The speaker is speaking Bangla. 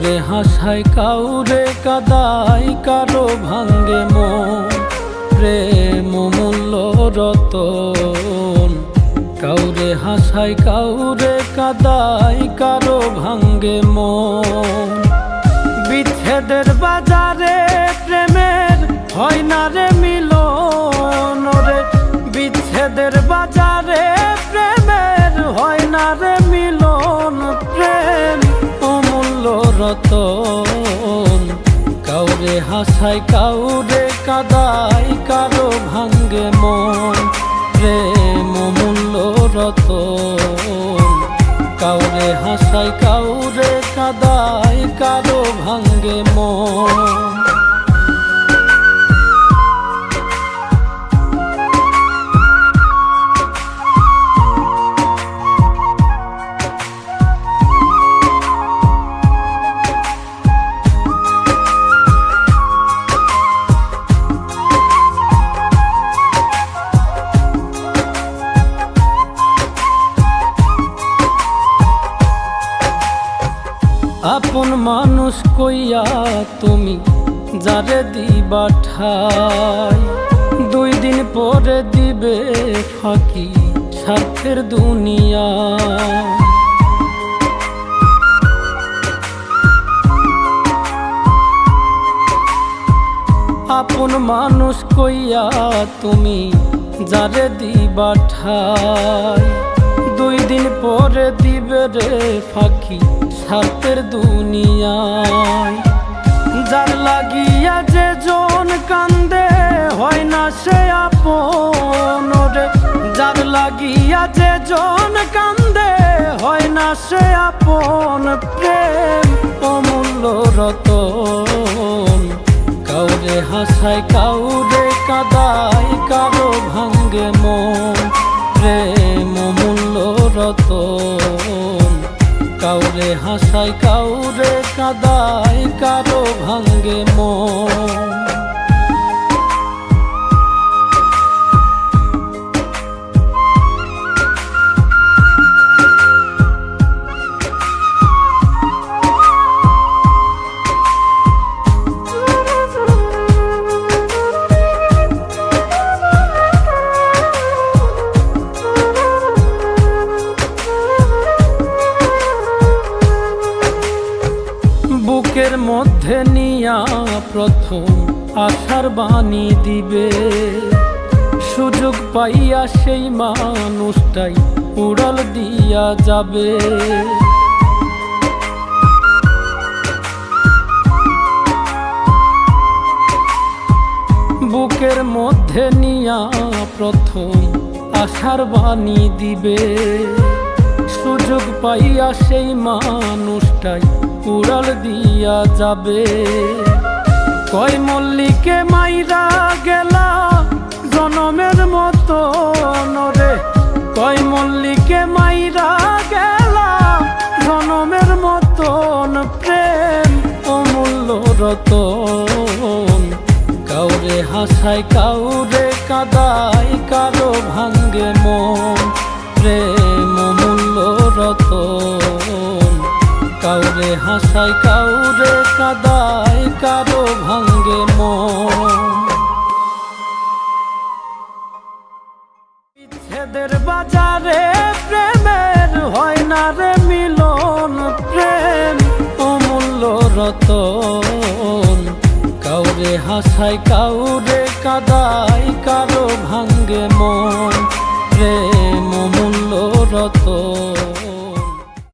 কাউরে হাসায় কাউরে কাদায়, কারো ভাঙ্গে মন, প্রেম মূল্য রতন। কাউরে হাসায় কাউরে কাদায়, কারো ভাঙ্গে মন। বিচ্ছেদের বাজারে প্রেমের হয় না রে মিলন রে, বিচ্ছেদের বাজারে প্রেমের হয় না রে মিলন। প্রেম অমূল্য রতন। কাউরে হাসায় কাউরে কাদায়, কারো ভাঙ্গে মন, প্রেম অমূল্য রতন। কাউরে হাসায় কাউরে কাদায়, কারো ভাঙ্গে মন। আপন মানুষ কইয়া তুমি যারে দিবা ঠাই, 2 দিন পরে দিবে ফাঁকি স্বার্থের দুনিয়া। আপন মানুষ কইয়া তুমি যারে দিবা ঠাই, 2 দিন পরে দিবে রে ফাঁকি স্বার্থের দুনিয়ায়। যার লাগিয়া যে জন কান্দে হয় না সে আপন রে, যার লাগিয়া যে জন কান্দে হয় না সে আপন। প্রেম অমূল্য রতন। কাউরে হাসায় কাউরে কাদায়, কারো ভাঙ্গে মন, প্রেম অমূল্য রতন। কাউরে হাসায় কাউরে কাদায়, কারো ভাঙ্গে মন। বুকের মধ্যে নিয়া প্রথম আশার বাণী দিবে, সুযোগ পাইয়া সেই মানুষটাই উড়াল দিয়া যাবে। বুকের মধ্যে নিয়া প্রথম আশার বাণী দিবে, সুযোগ পাইয়া সেই মানুষটাই উড়াল দিয়া যাবে। কয় মল্লিকে মাইরা গেলা জনমের মতো রে, কয় মল্লিকে মাইরা গেলা জনমের মতন। প্রেম অমূল্য রতন। কাউরে হাসায় কাউরে কাদায়, কারো ভাঙ্গে মন, প্রেম অমূল্য রতন। কাউরে হাসায় কাউরে কাদায়, কারো ভাঙ্গে মন। বিচ্ছেদের বাজারে প্রেমের হয় না রে মিলন। প্রেম অমূল্য রতন। কাউরে হাসায় কাউরে কাদায়, কারো ভাঙ্গে মন, প্রেম অমূল্য রতন।